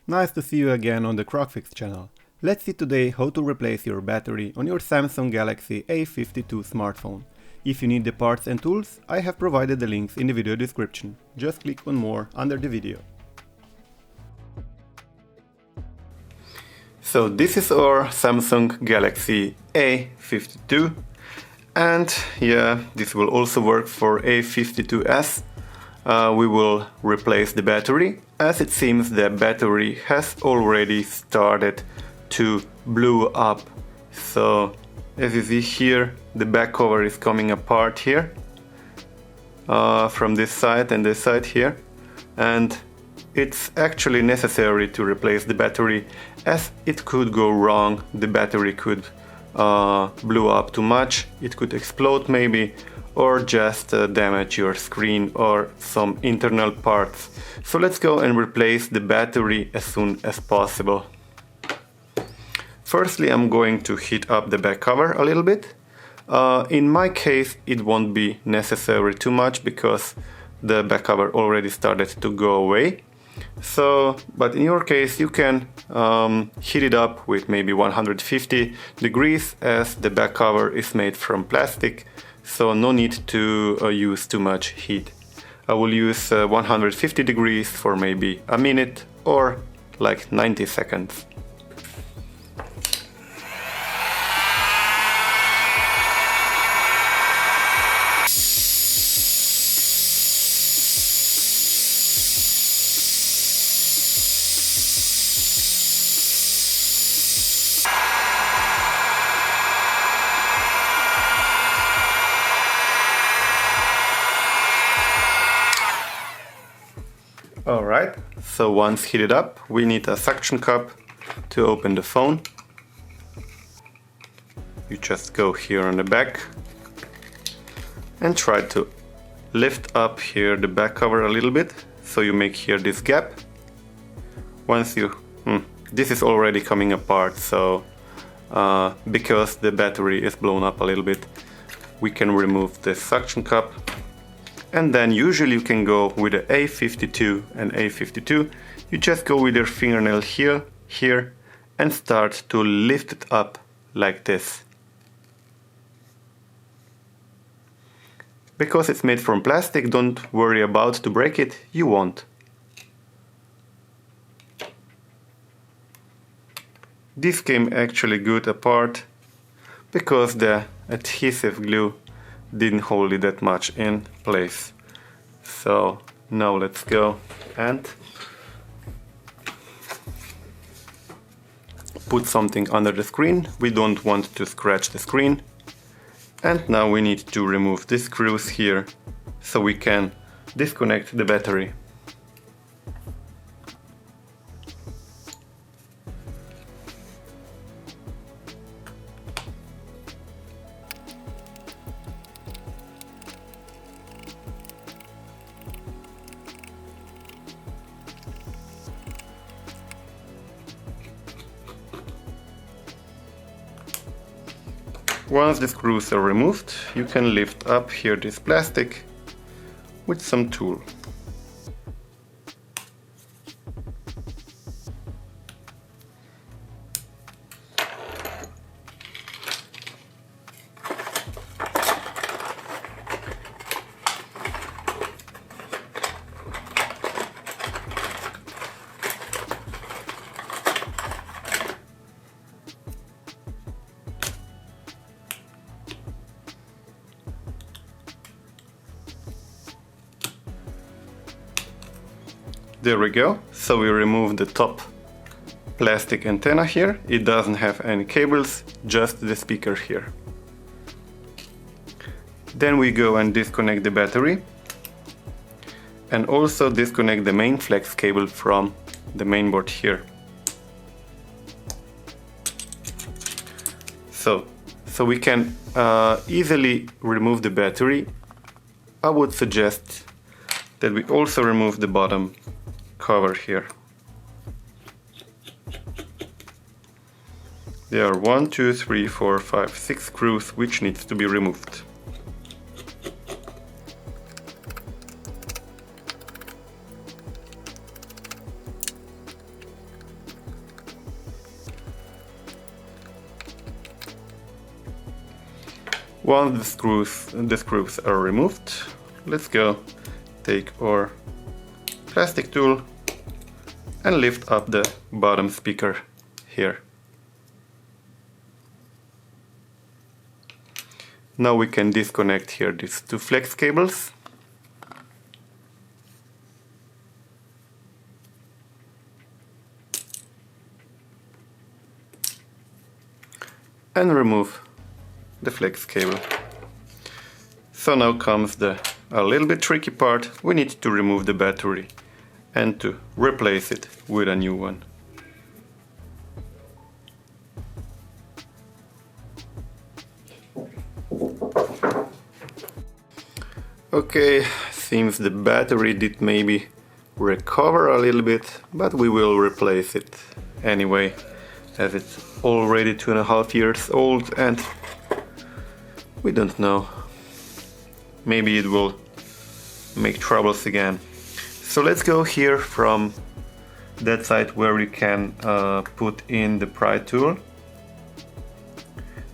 Nice to see you again on the CrocFIX channel. Let's see today how to replace your battery on your Samsung Galaxy A52 smartphone. If you need the parts and tools, I have provided the links in the video description. Just click on more under the video. So this is our Samsung Galaxy A52, and yeah, this will also work for A52S. We will replace the battery, as it seems the battery has already started to blow up. So as you see here, the back cover is coming apart here from this side and this side here, and it's actually necessary to replace the battery, as it could go wrong. The battery could blow up too much, it could explode maybe, or just damage your screen or some internal parts. So let's go and replace the battery as soon as possible. Firstly, I'm going to heat up the back cover a little bit. In my case, it won't be necessary too much because the back cover already started to go away. So, but in your case, you can heat it up with maybe 150 degrees, as the back cover is made from plastic. So no need to use too much heat. I will use 150 degrees for maybe a minute or like 90 seconds. Alright, so once heated up, we need a suction cup to open the phone. You just go here on the back and try to lift up here the back cover a little bit, so you make here this gap. Once you... this is already coming apart, so because the battery is blown up a little bit, we can remove the suction cup. And then usually you can go with the A52 and A52. You just go with your fingernail here, and start to lift it up like this. Because it's made from plastic, don't worry about to break it, you won't. This came actually good apart, because the adhesive glue didn't hold it that much in place. So now let's go and put something under the screen. We don't want to scratch the screen. And now we need to remove these screws here, so we can disconnect the battery. Once the screws are removed, you can lift up here this plastic with some tool. There we go. So we remove the top plastic antenna here. It doesn't have any cables, just the speaker here. Then we go and disconnect the battery, and also disconnect the main flex cable from the mainboard here. So we can easily remove the battery. I would suggest that we also remove the bottom cover here. There are 1, 2, 3, 4, 5, 6 screws which needs to be removed. Once the screws are removed, let's go take our plastic tool and lift up the bottom speaker here. Now we can disconnect here these two flex cables. And remove the flex cable. So now comes a little bit tricky part. We need to remove the battery and to replace it with a new one. Okay, seems the battery did maybe recover a little bit, but we will replace it anyway, as it's already 2.5 years old and we don't know. Maybe it will make troubles again. So let's go here from that side where we can put in the pry tool,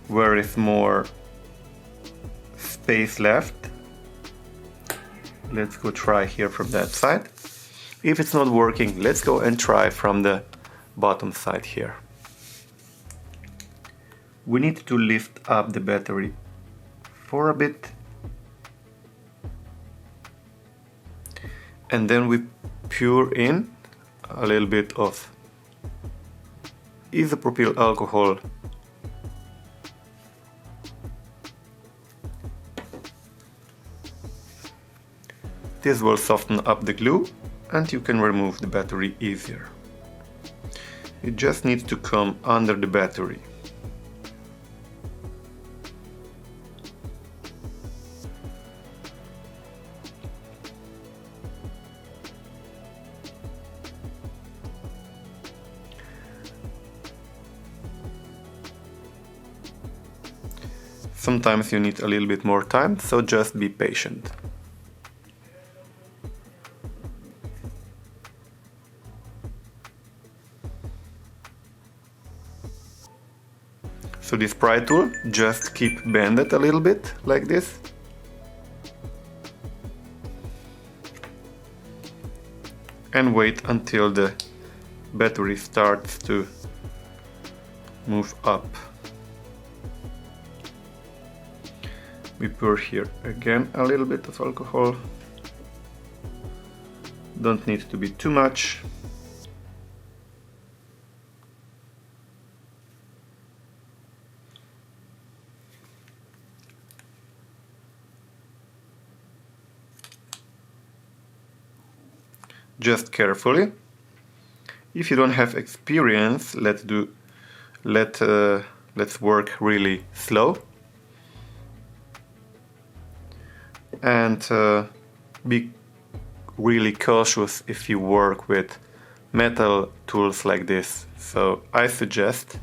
where is more space left. Let's go try here from that side. If it's not working, let's go and try from the bottom side here. We need to lift up the battery for a bit, and then we pour in a little bit of isopropyl alcohol. This will soften up the glue and you can remove the battery easier. It just needs to come under the battery. Sometimes you need a little bit more time, so just be patient. So this pry tool, just keep bended a little bit like this. And wait until the battery starts to move up. We pour here again a little bit of alcohol. Don't need to be too much. Just carefully. If you don't have experience, let's work really slow. And be really cautious if you work with metal tools like this. So I suggest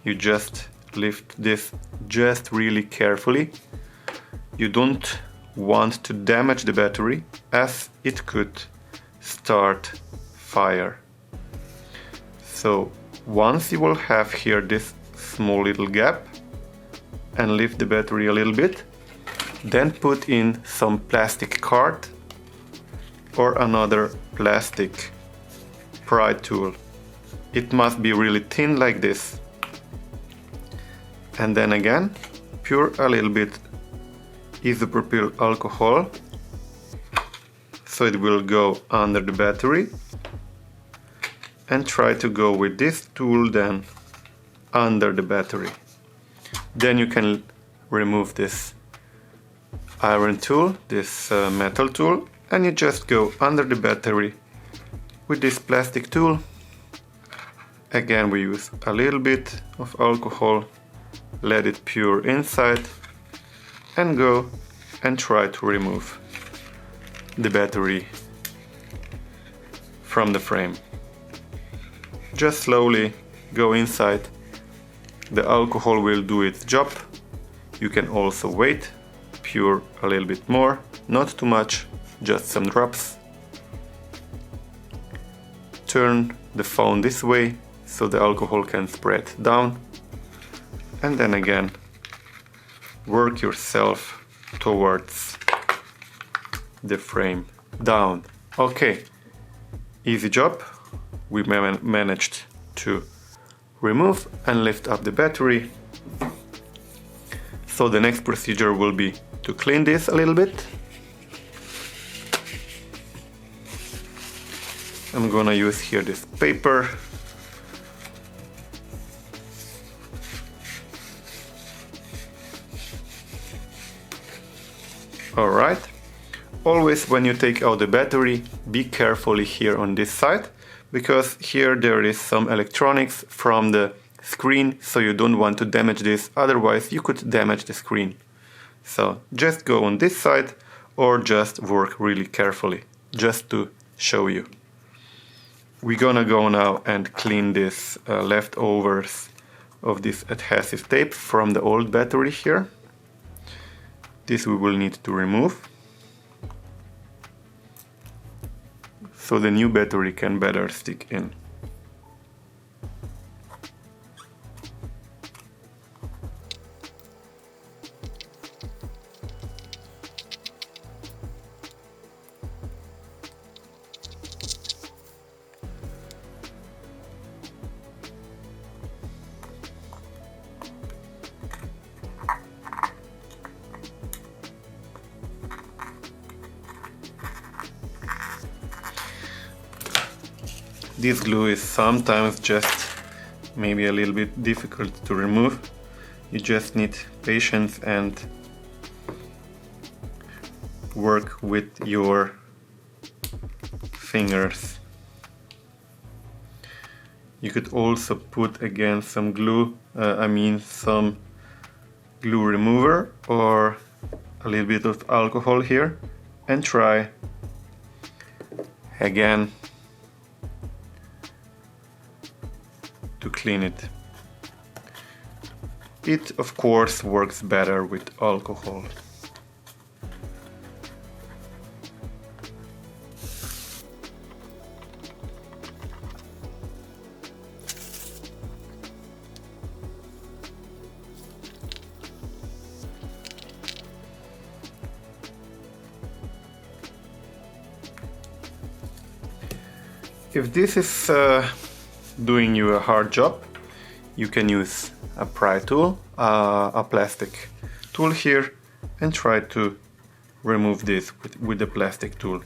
you just lift this just really carefully. You don't want to damage the battery, as it could start fire. So once you will have here this small little gap and lift the battery a little bit, then put in some plastic card or another plastic pry tool. It must be really thin like this. And then again, pour a little bit isopropyl alcohol, so it will go under the battery, and try to go with this tool then under the battery. Then you can remove this iron tool, this metal tool, and you just go under the battery with this plastic tool. Again, we use a little bit of alcohol, let it pour inside, and go and try to remove the battery from the frame. Just slowly go inside. The alcohol will do its job. You can also wait, pour a little bit more, not too much, just some drops. Turn the phone this way so the alcohol can spread down, and then again work yourself towards the frame down. Okay, easy job. We managed to remove and lift up the battery. So the next procedure will be to clean this a little bit. I'm gonna use here this paper. Alright. Always when you take out the battery, be carefully here on this side, because here there is some electronics from the screen, so you don't want to damage this, otherwise you could damage the screen. So just go on this side or just work really carefully, just to show you. We're gonna go now and clean this leftovers of this adhesive tape from the old battery here. This we will need to remove, so the new battery can better stick in. This glue is sometimes just maybe a little bit difficult to remove. You just need patience and work with your fingers. You could also put again some glue, some glue remover or a little bit of alcohol here, and try again to clean it. It of course works better with alcohol. If this is doing you a hard job, you can use a pry tool, a plastic tool here, and try to remove this with the plastic tool.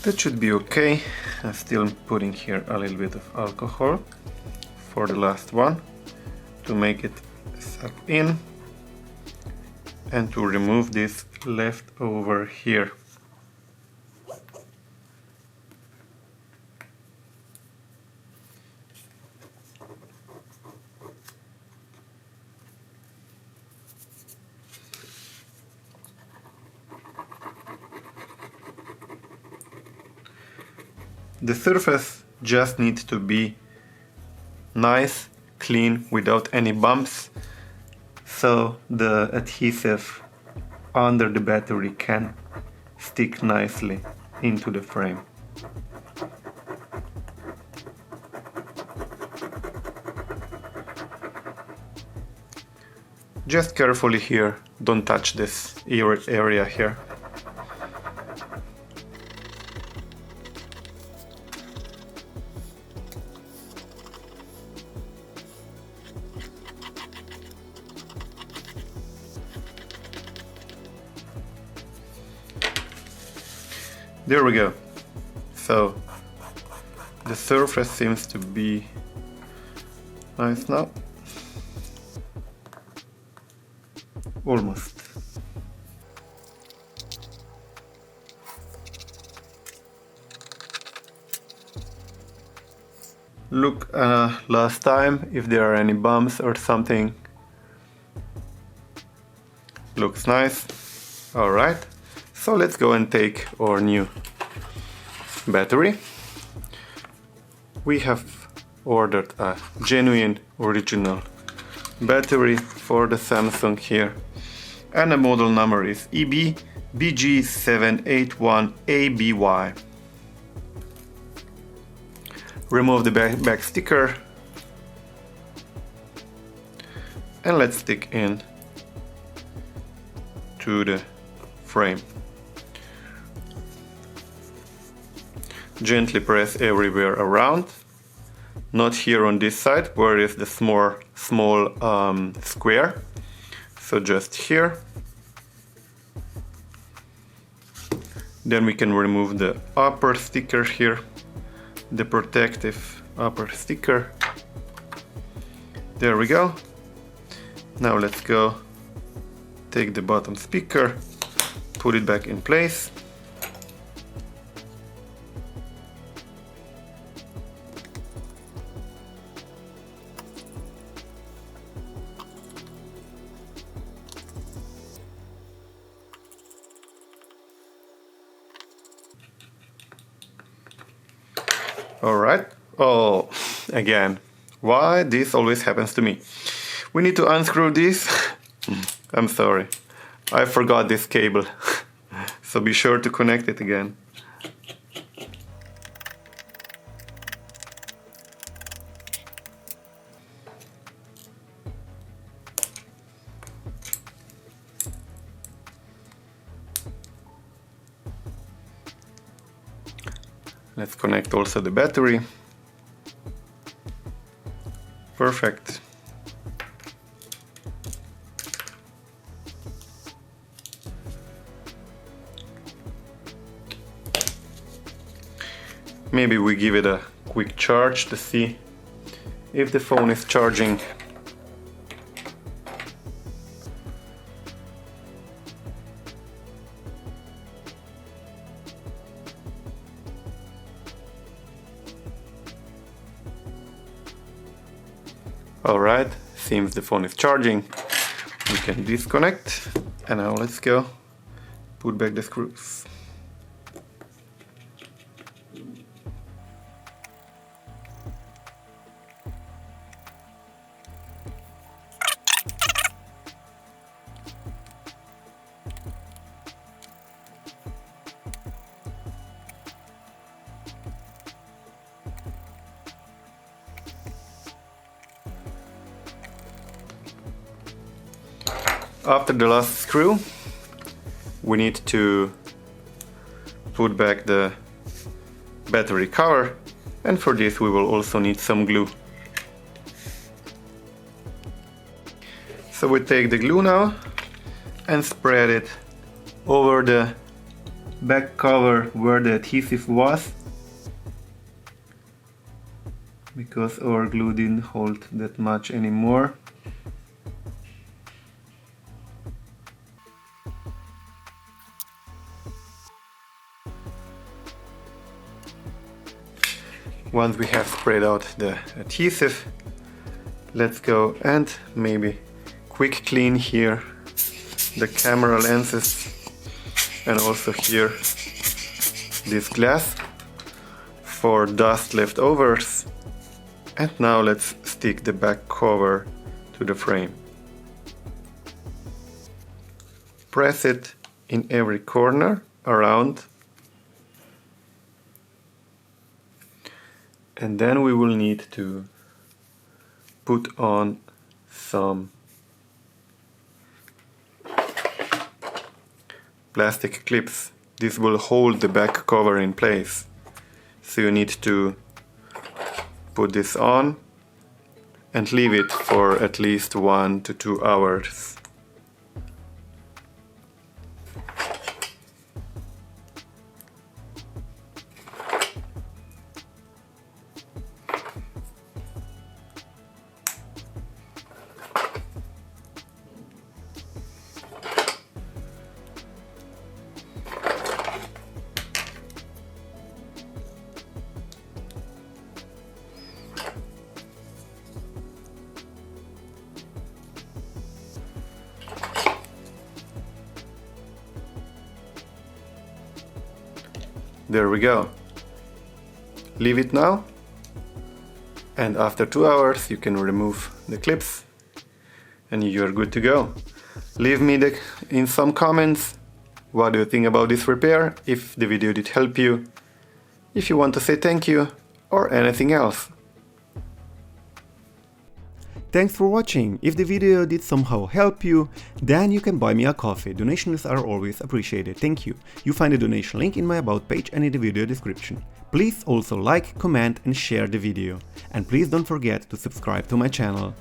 That should be okay. I'm still putting here a little bit of alcohol for the last one to make it suck in and to remove this leftover here. The surface just needs to be nice, clean, without any bumps, so the adhesive under the battery can stick nicely into the frame. Just carefully here, don't touch this area here. There we go. So the surface seems to be nice now. Almost. Look last time if there are any bumps or something. Looks nice. Alright. So let's go and take our new battery. We have ordered a genuine original battery for the Samsung here, and the model number is EB-BG781ABY. Remove the back sticker and let's stick in to the frame. Gently press everywhere around, not here on this side where is the small square, so just here. Then we can remove the upper sticker here, the protective upper sticker. There we go. Now let's go take the bottom speaker, put it back in place. Alright, oh, again, why this always happens to me? We need to unscrew this. I'm sorry, I forgot this cable, so be sure to connect it again. Let's connect also the battery. Perfect. Maybe we give it a quick charge to see if the phone is charging. Alright, seems the phone is charging. We can disconnect, and now let's go put back the screws. After the last screw, we need to put back the battery cover, and for this we will also need some glue. So we take the glue now and spread it over the back cover where the adhesive was, because our glue didn't hold that much anymore. Once we have spread out the adhesive, let's go and maybe quick clean here the camera lenses and also here this glass for dust leftovers. And now let's stick the back cover to the frame. Press it in every corner around. And then we will need to put on some plastic clips. This will hold the back cover in place. So you need to put this on and leave it for at least 1 to 2 hours. There we go. Leave it now and after 2 hours you can remove the clips and you're good to go. Leave me in some comments what do you think about this repair, if the video did help you, if you want to say thank you, or anything else. Thanks for watching. If the video did somehow help you, then you can buy me a coffee. Donations are always appreciated. Thank you. You find the donation link in my about page and in the video description. Please also like, comment and share the video. And please don't forget to subscribe to my channel.